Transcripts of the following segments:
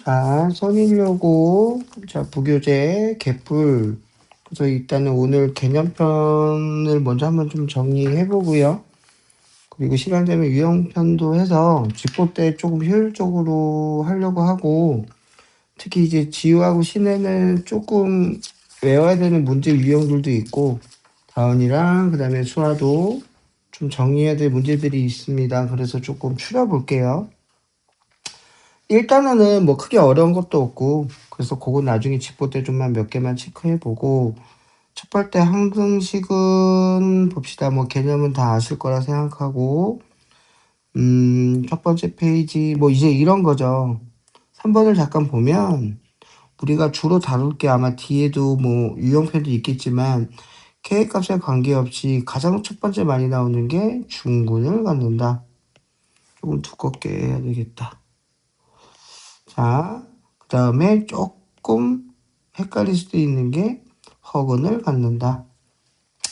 자, 선인여고, 자, 부교재, 개뿔. 그래서 일단은 오늘 개념편을 먼저 한번 좀 정리해보고요. 그리고 시간 되면 유형편도 해서 집보때 조금 효율적으로 하려고 하고, 특히 이제 지우하고 신에는 조금 외워야 되는 문제 유형들도 있고, 다은이랑 그 다음에 수아도 좀 정리해야 될 문제들이 있습니다. 그래서 조금 추려볼게요. 일단은 뭐 크게 어려운 것도 없고, 그래서 그건 나중에 집보 때 좀만 몇 개만 체크해보고, 첫 번째 항등식은 봅시다. 뭐 개념은 다 아실 거라 생각하고, 첫 번째 페이지, 뭐 이제 이런 거죠. 3번을 잠깐 보면, 우리가 주로 다룰 게 아마 뒤에도 뭐 유형편도 있겠지만, K값에 관계없이 가장 첫 번째 많이 나오는 게 중근을 갖는다. 조금 두껍게 해야 되겠다. 자, 그 다음에 조금 헷갈릴 수도 있는 게 허근을 갖는다.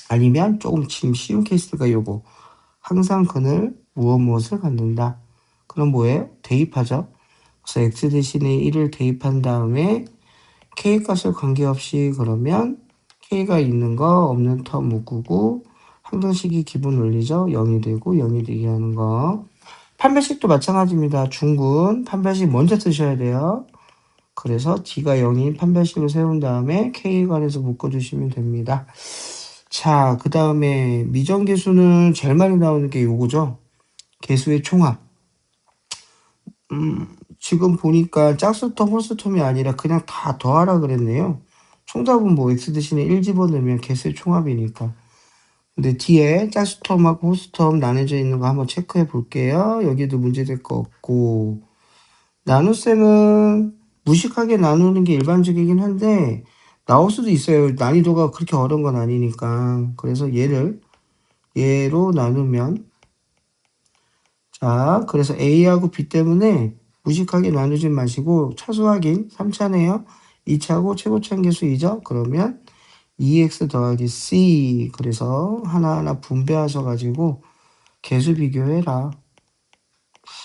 아니면 조금 쉬운 케이스가 요거. 항상 근을 무엇을 갖는다. 그럼 뭐예요? 대입하죠. 그래서 x 대신에 1을 대입한 다음에 k 값을 관계없이 그러면 k가 있는 거 없는 터 묶고 항등식이 기본 원리죠. 0이 되고 0이 되게 하는 거. 판별식도 마찬가지입니다. 중근 판별식 먼저 쓰셔야 돼요. 그래서 D가 0인 판별식을 세운 다음에 K에 관해서 묶어주시면 됩니다. 자, 그 다음에 미정계수는 제일 많이 나오는 게 요거죠. 계수의 총합. 지금 보니까 짝수텀, 홀수텀이 아니라 그냥 다 더하라 그랬네요. 총답은 뭐 X 대신에 1 집어넣으면 계수의 총합이니까. 근데 뒤에 짝수텀하고 홀수텀 나눠져 있는 거 한번 체크해 볼게요. 여기도 문제될 거 없고. 나눗셈은 무식하게 나누는 게 일반적이긴 한데 나올 수도 있어요. 난이도가 그렇게 어려운 건 아니니까. 그래서 얘로 나누면 자, 그래서 A하고 B 때문에 무식하게 나누지 마시고 차수 확인 3차네요. 2차고 최고차함계수 2죠. 그러면 2x 더하기 c 그래서 하나하나 분배하셔가지고 계수 비교해라.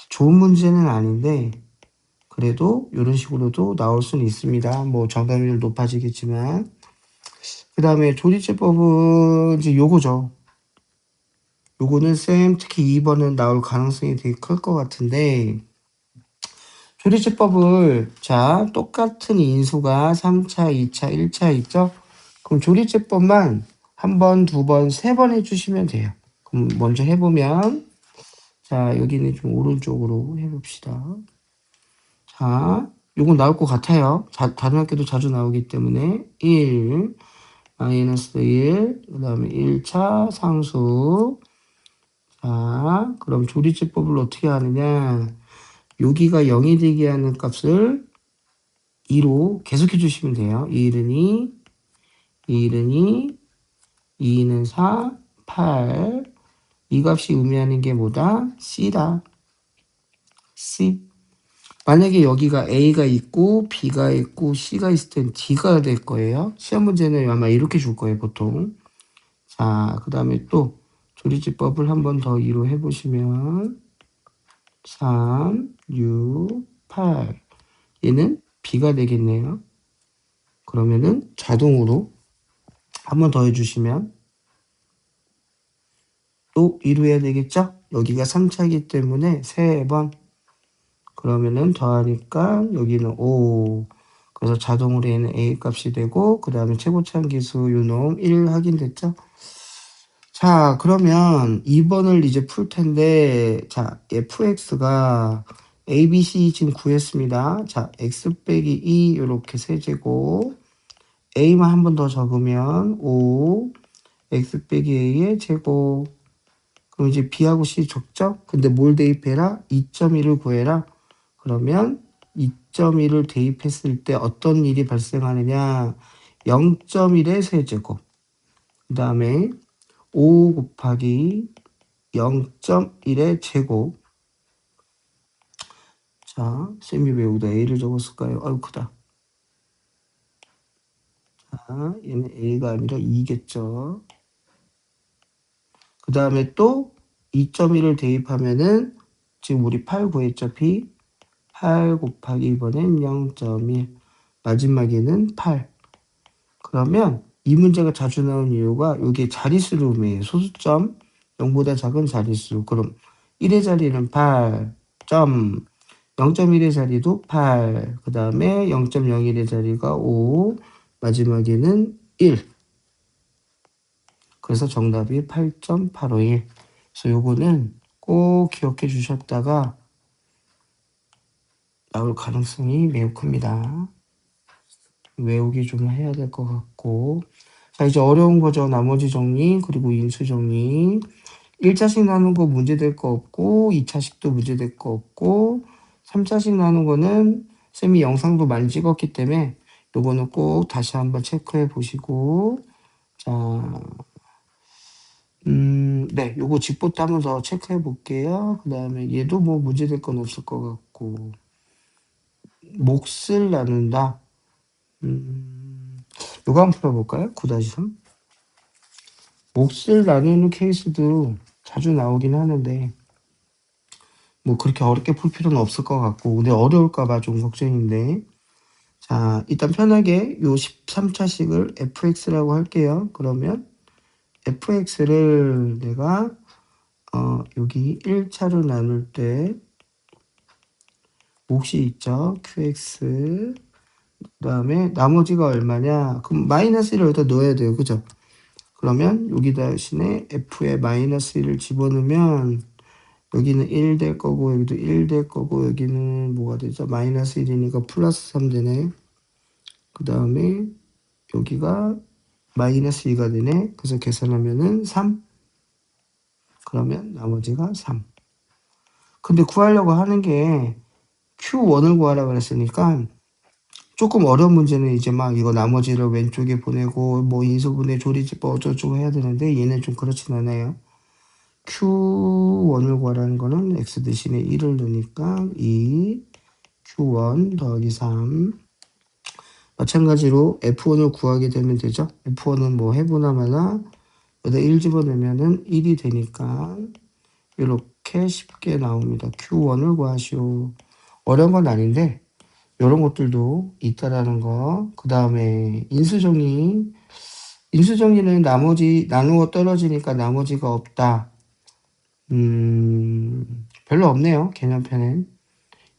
좋은 문제는 아닌데 그래도 이런 식으로도 나올 수는 있습니다. 뭐 정답률 높아지겠지만. 그 다음에 조리제법은 이제 요거죠. 요거는 쌤 특히 2번은 나올 가능성이 되게 클 것 같은데 조리제법을 자 똑같은 인수가 3차, 2차, 1차 있죠? 그럼 조리제법만 한 번, 두 번, 세 번 해주시면 돼요. 그럼 먼저 해보면 자 여기는 좀 오른쪽으로 해봅시다. 자, 요건 나올 것 같아요. 다른 학교도 자주 나오기 때문에 1, 마이너스 1, 그 다음에 1차 상수. 자, 그럼 조리제법을 어떻게 하느냐. 여기가 0이 되게 하는 값을 2로 계속해 주시면 돼요. 1은 2, 1은 2, 2는 4, 8. 이 값이 의미하는 게 뭐다? C다. C. 만약에 여기가 A가 있고 B가 있고 C가 있을 땐 D가 될 거예요. 시험 문제는 아마 이렇게 줄 거예요, 보통. 자, 그 다음에 또 조리지법을 한 번 더 2로 해보시면 3, 6, 8. 얘는 B가 되겠네요. 그러면은 자동으로 한 번 더 해주시면 또 2로 해야 되겠죠? 여기가 3차이기 때문에 3번. 그러면은 더하니까 여기는 5. 그래서 자동으로 얘는 A 값이 되고 그 다음에 최고차함계수 요놈 1 확인됐죠? 자, 그러면 2번을 이제 풀 텐데 자, fx가 a, b, c 지금 구했습니다. 자, x 빼기 2 이렇게 세제곱 a만 한 번 더 적으면 5 x 빼기 a의 제곱. 그럼 이제 b하고 c 적죠? 근데 뭘 대입해라? 2.1을 구해라. 그러면 2.1을 대입했을 때 어떤 일이 발생하느냐? 0.1의 세제곱. 그 다음에 5 곱하기 0.1의 제곱. 자, 쌤이 왜 여기다 a를 적었을까요? 아유, 크다. 자, 얘는 a가 아니라 2겠죠. 그 다음에 또 2.1을 대입하면은 지금 우리 8 구했죠, b. 8 곱하기 이번엔 0.1 마지막에는 8. 그러면 이 문제가 자주 나온 이유가 이게 자릿수룸이에요. 소수점 0보다 작은 자릿수. 그럼 1의 자리는 8. 0.1의 자리도 8. 그 다음에 0.01의 자리가 5. 마지막에는 1. 그래서 정답이 8.851. 그래서 요거는 꼭 기억해 주셨다가 나올 가능성이 매우 큽니다. 외우기 좀 해야 될 것 같고. 자, 이제 어려운 거죠. 나머지 정리, 그리고 인수 정리. 1차식 나눈 거 문제 될 거 없고, 2차식도 문제 될 거 없고, 3차식 나눈 거는 쌤이 영상도 많이 찍었기 때문에 요거는 꼭 다시 한번 체크해 보시고, 자, 네, 요거 직보도 한번 더 체크해 볼게요. 그 다음에 얘도 뭐 문제 될 건 없을 것 같고, 몫을 나눈다. 요거 한번 풀어볼까요? 9-3. 몫을 나누는 케이스도 자주 나오긴 하는데, 뭐 그렇게 어렵게 풀 필요는 없을 것 같고, 근데 어려울까봐 좀 걱정인데, 자, 일단 편하게 요 13차식을 fx라고 할게요. 그러면 fx를 내가 여기 1차로 나눌 때 몫이 있죠. qx. 그 다음에 나머지가 얼마냐? 그럼 마이너스 1을 여기다 넣어야 돼요. 그죠? 그러면 여기 대신에 f에 마이너스 1을 집어넣으면 여기는 1 될 거고 여기도 1 될 거고 여기는 뭐가 되죠? 마이너스 1이니까 플러스 3 되네. 그 다음에 여기가 마이너스 2가 되네. 그래서 계산하면은 3. 그러면 나머지가 3. 근데 구하려고 하는 게 Q1을 구하라고 그랬으니까 조금 어려운 문제는 이제 막 이거 나머지를 왼쪽에 보내고 뭐 인수분해 조리집 뭐 어쩌고저쩌고 해야 되는데 얘는 좀 그렇진 않아요. Q1을 구하라는 거는 X 대신에 1을 넣으니까 2 Q1 더하기 3. 마찬가지로 F1을 구하게 되면 되죠. F1은 뭐 해보나 마나 여기다 1 집어넣으면은 1이 되니까 이렇게 쉽게 나옵니다. Q1을 구하시오. 어려운 건 아닌데 이런 것들도 있다라는 거. 그 다음에 인수정리. 인수정리는 나머지 나누어 떨어지니까 나머지가 없다. 별로 없네요. 개념편엔.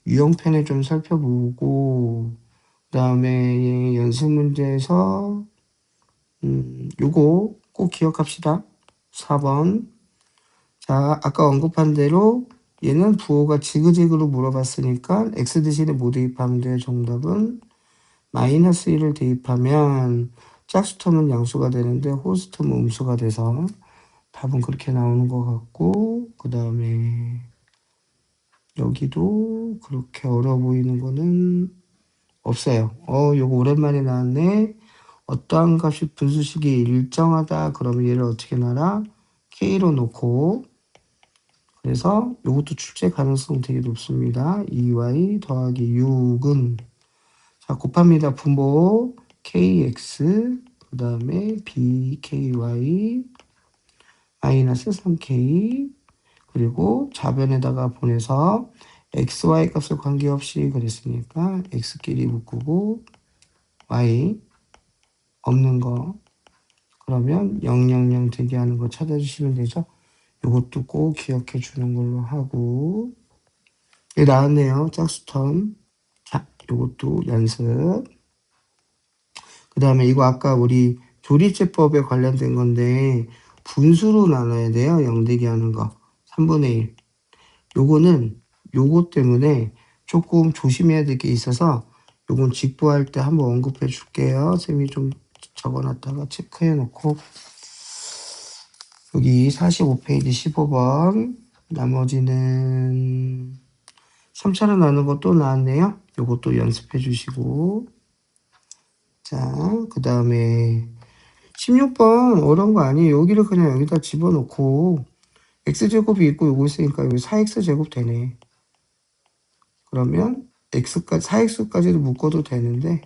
유형편에 좀 살펴보고 그 다음에 연습 문제에서 요거 꼭 기억합시다. 4번. 자, 아까 언급한 대로 얘는 부호가 지그재그로 물어봤으니까 x 대신에 뭐 대입하면 돼요? 정답은 마이너스 1을 대입하면 짝수터는 양수가 되는데 호수터는 음수가 돼서 답은 그렇게 나오는 것 같고, 그 다음에 여기도 그렇게 어려워 보이는 거는 없어요. 요거 오랜만에 나왔네. 어떠한 값이 분수식이 일정하다. 그러면 얘를 어떻게 놔라? K로 놓고, 그래서 요것도 출제 가능성 되게 높습니다. 2y 더하기 6은 자 곱합니다. 분모 kx 그 다음에 bky 마이너스 3k 그리고 좌변에다가 보내서 x, y 값을 관계없이 그랬으니까 x끼리 묶고 y 없는 거 그러면 0, 0, 0 되게 하는 거 찾아주시면 되죠. 이것도 꼭 기억해 주는 걸로 하고 나왔네요. 짝수텀. 자, 요것도 연습. 그 다음에 이거 아까 우리 조리제법에 관련된 건데 분수로 나눠야 돼요. 0 대기 하는 거. 3분의 1. 요거는 요거 때문에 조금 조심해야 될 게 있어서 요건 직보할 때 한번 언급해 줄게요. 쌤이 좀 적어놨다가 체크해 놓고 여기 45페이지 15번 나머지는 3차로 나눈 것도 나왔네요. 요것도 연습해 주시고 자, 그 다음에 16번 어려운 거 아니에요. 여기를 그냥 여기다 집어넣고 x제곱이 있고 요거 있으니까 여기 4x제곱 되네. 그러면 x까지 4x까지도 묶어도 되는데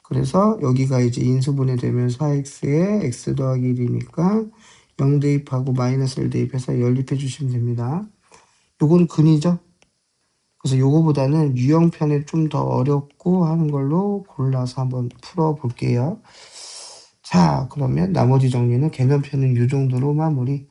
그래서 여기가 이제 인수분해 되면 4x에 x 더하기 1이니까 0 대입하고 마이너스를 대입해서 연립해 주시면 됩니다. 요건 근이죠. 그래서 요거보다는 유형편이 좀 더 어렵고 하는 걸로 골라서 한번 풀어볼게요. 자, 그러면 나머지 정리는 개념편은 요 정도로 마무리.